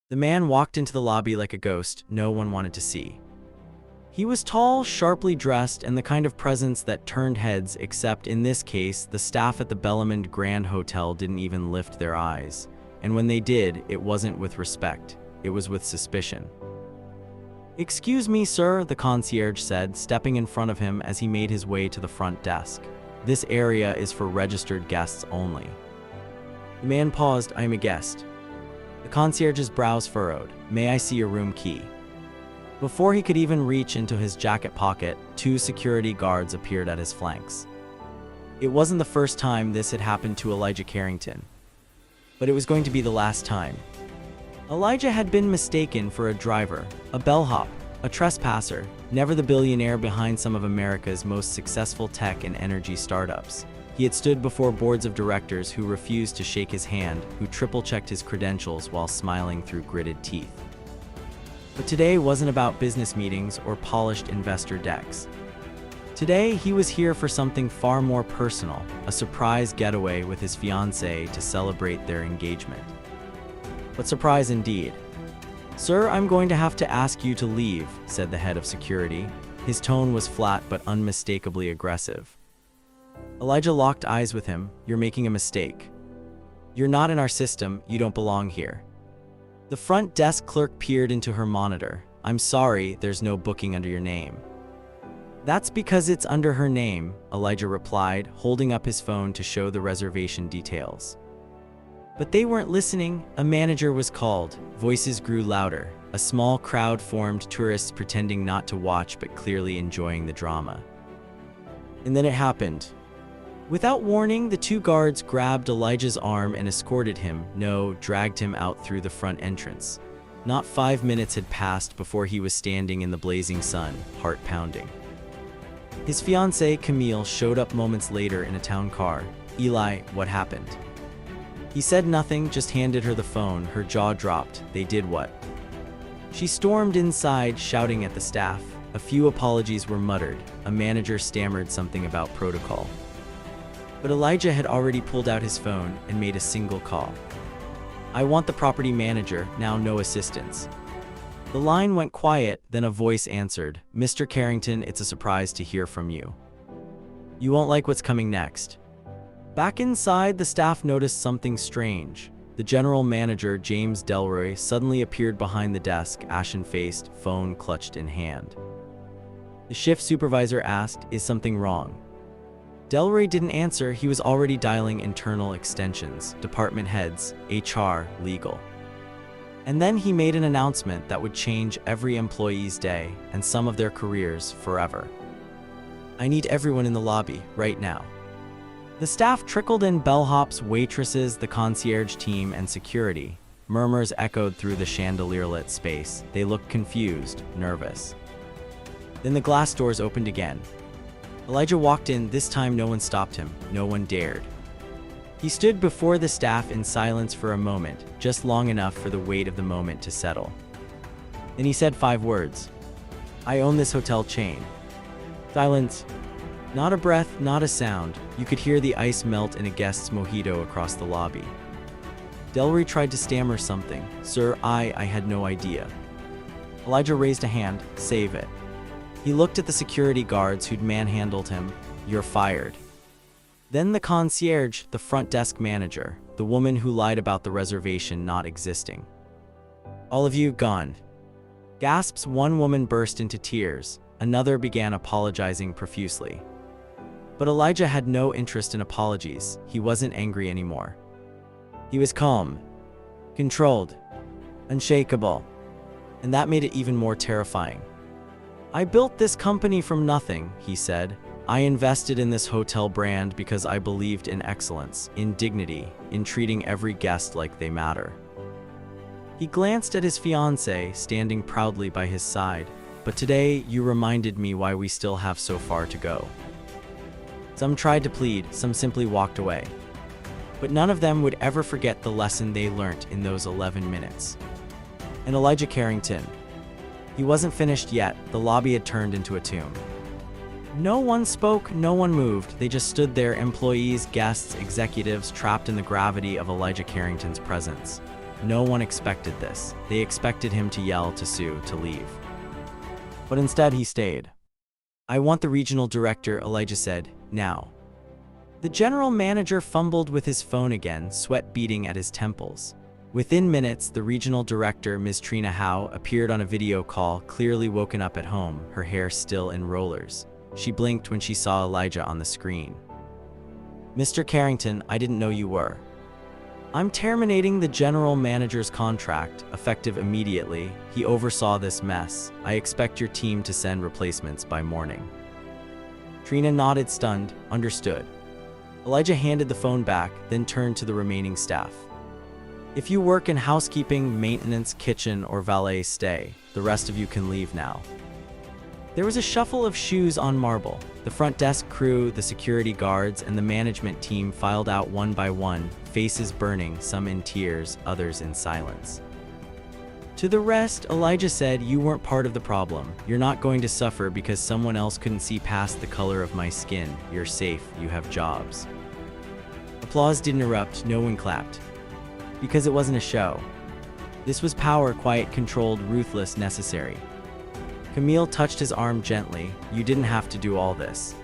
The man walked into the lobby like a ghost no one wanted to see. He was tall, sharply dressed, and the kind of presence that turned heads, except in this case, the staff at the Bellamy Grand Hotel didn't even lift their eyes. And when they did, it wasn't with respect, it was with suspicion. "Excuse me, sir," the concierge said, stepping in front of him as he made his way to the front desk. "This area is for registered guests only." The man paused. "I am a guest." The concierge's brows furrowed. "May I see your room key?" Before he could even reach into his jacket pocket, 2 security guards appeared at his flanks. It wasn't the first time this had happened to Elijah Carrington, but it was going to be the last time. Elijah had been mistaken for a driver, a bellhop, a trespasser, never the billionaire behind some of America's most successful tech and energy startups. He had stood before boards of directors who refused to shake his hand, who triple-checked his credentials while smiling through gritted teeth. But today wasn't about business meetings or polished investor decks. Today, he was here for something far more personal, a surprise getaway with his fiancée to celebrate their engagement. But surprise indeed. "Sir, I'm going to have to ask you to leave," said the head of security. His tone was flat but unmistakably aggressive. Elijah locked eyes with him. "You're making a mistake. You're not in our system, you don't belong here." The front desk clerk peered into her monitor. "I'm sorry, there's no booking under your name." "That's because it's under her name," Elijah replied, holding up his phone to show the reservation details. But they weren't listening. A manager was called. Voices grew louder. A small crowd formed, tourists pretending not to watch but clearly enjoying the drama. And then it happened. Without warning, the 2 guards grabbed Elijah's arm and escorted him, dragged him out through the front entrance. Not 5 minutes had passed before he was standing in the blazing sun, heart pounding. His fiancée, Camille, showed up moments later in a town car. "Eli, what happened?" He said nothing, just handed her the phone. Her jaw dropped. They did what? She stormed inside, shouting at the staff. A few apologies were muttered. A manager stammered something about protocol. But Elijah had already pulled out his phone and made a single call. "I want the property manager, now no assistance." The line went quiet, then a voice answered. "Mr. Carrington, it's a surprise to hear from you. You won't like what's coming next." Back inside, the staff noticed something strange. The general manager, James Delroy, suddenly appeared behind the desk, ashen-faced, phone clutched in hand. The shift supervisor asked, "Is something wrong?" Delroy didn't answer. He was already dialing internal extensions, department heads, HR, legal. And then he made an announcement that would change every employee's day and some of their careers forever. "I need everyone in the lobby, right now." The staff trickled in, bellhops, waitresses, the concierge team, and security. Murmurs echoed through the chandelier-lit space. They looked confused, nervous. Then the glass doors opened again. Elijah walked in. This time no one stopped him. No one dared. He stood before the staff in silence for a moment, just long enough for the weight of the moment to settle. Then he said 5 words. "I own this hotel chain." Silence. Not a breath, not a sound. You could hear the ice melt in a guest's mojito across the lobby. Delroy tried to stammer something. "Sir, I had no idea." Elijah raised a hand. "Save it." He looked at the security guards who'd manhandled him. "You're fired." Then the concierge, the front desk manager, the woman who lied about the reservation not existing. "All of you gone." Gasps. One woman burst into tears. Another began apologizing profusely. But Elijah had no interest in apologies. He wasn't angry anymore. He was calm, controlled, unshakable. And that made it even more terrifying. "I built this company from nothing," he said. "I invested in this hotel brand because I believed in excellence, in dignity, in treating every guest like they matter." He glanced at his fiancée, standing proudly by his side. "But today, you reminded me why we still have so far to go." Some tried to plead, some simply walked away. But none of them would ever forget the lesson they learnt in those 11 minutes. And Elijah Carrington. He wasn't finished yet. The lobby had turned into a tomb. No one spoke, no one moved. They just stood there, employees, guests, executives, trapped in the gravity of Elijah Carrington's presence. No one expected this. They expected him to yell to Sue to leave. But instead he stayed. "I want the regional director," Elijah said, "now." The general manager fumbled with his phone again, sweat beading at his temples. Within minutes, the regional director, Ms. Trina Howe, appeared on a video call, clearly woken up at home, her hair still in rollers. She blinked when she saw Elijah on the screen. "Mr. Carrington, I didn't know you were. I'm terminating the general manager's contract, effective immediately. He oversaw this mess. I expect your team to send replacements by morning." Trina nodded, stunned. "Understood." Elijah handed the phone back, then turned to the remaining staff. "If you work in housekeeping, maintenance, kitchen, or valet, stay. The rest of you can leave now." There was a shuffle of shoes on marble. The front desk crew, the security guards, and the management team filed out one by one, faces burning, some in tears, others in silence. To the rest, Elijah said, "You weren't part of the problem. You're not going to suffer because someone else couldn't see past the color of my skin. You're safe. You have jobs." Applause didn't erupt. No one clapped. Because it wasn't a show. This was power, quiet, controlled, ruthless, necessary. Camille touched his arm gently. "You didn't have to do all this."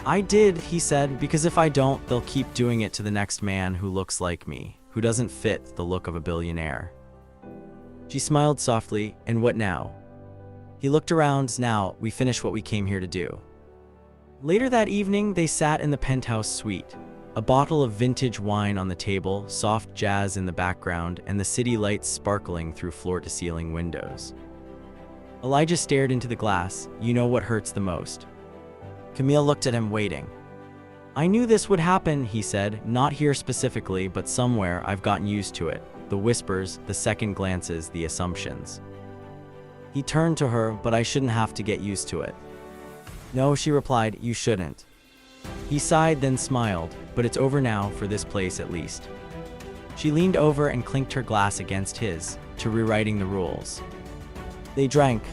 "I did," he said, "because if I don't, they'll keep doing it to the next man who looks like me, who doesn't fit the look of a billionaire." She smiled softly. "And what now?" He looked around. "Now, we finish what we came here to do." Later that evening, they sat in the penthouse suite. A bottle of vintage wine on the table, soft jazz in the background, and the city lights sparkling through floor-to-ceiling windows. Elijah stared into the glass. "You know what hurts the most?" Camille looked at him, waiting. "I knew this would happen," he said. "Not here specifically, but somewhere. I've gotten used to it. The whispers, the second glances, the assumptions." He turned to her. "But I shouldn't have to get used to it." "No," she replied, "you shouldn't." He sighed, then smiled. "But it's over now, for this place at least." She leaned over and clinked her glass against his, to rewriting the rules. They drank.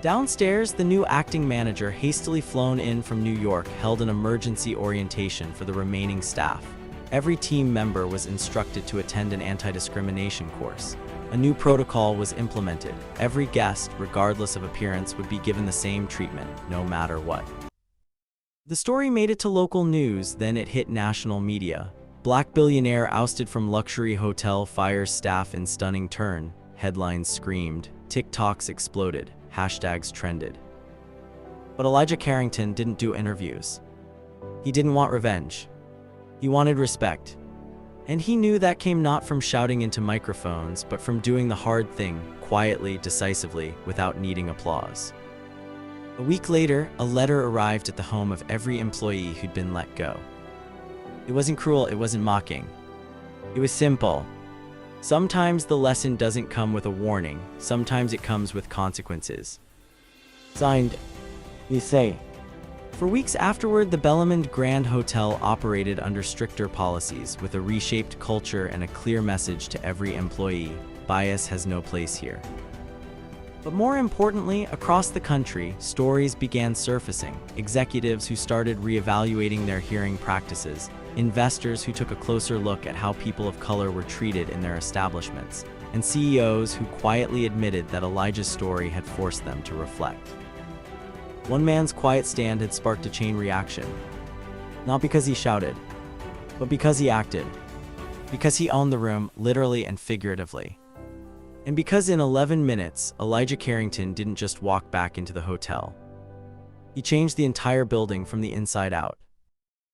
Downstairs, the new acting manager, hastily flown in from New York, held an emergency orientation for the remaining staff. Every team member was instructed to attend an anti-discrimination course. A new protocol was implemented. Every guest, regardless of appearance, would be given the same treatment, no matter what. The story made it to local news, then it hit national media. Black billionaire ousted from luxury hotel fires staff in stunning turn. Headlines screamed. TikToks exploded. Hashtags trended. But Elijah Carrington didn't do interviews. He didn't want revenge. He wanted respect. And he knew that came not from shouting into microphones, but from doing the hard thing, quietly, decisively, without needing applause. A week later, a letter arrived at the home of every employee who'd been let go. It wasn't cruel, it wasn't mocking. It was simple. Sometimes the lesson doesn't come with a warning, sometimes it comes with consequences. Signed, Lycée. For weeks afterward, the Bellamond Grand Hotel operated under stricter policies, with a reshaped culture and a clear message to every employee: bias has no place here. But more importantly, across the country, stories began surfacing. Executives who started reevaluating their hiring practices, investors who took a closer look at how people of color were treated in their establishments, and CEOs who quietly admitted that Elijah's story had forced them to reflect. One man's quiet stand had sparked a chain reaction. Not because he shouted, but because he acted. Because he owned the room, literally and figuratively. And because in 11 minutes, Elijah Carrington didn't just walk back into the hotel. He changed the entire building from the inside out.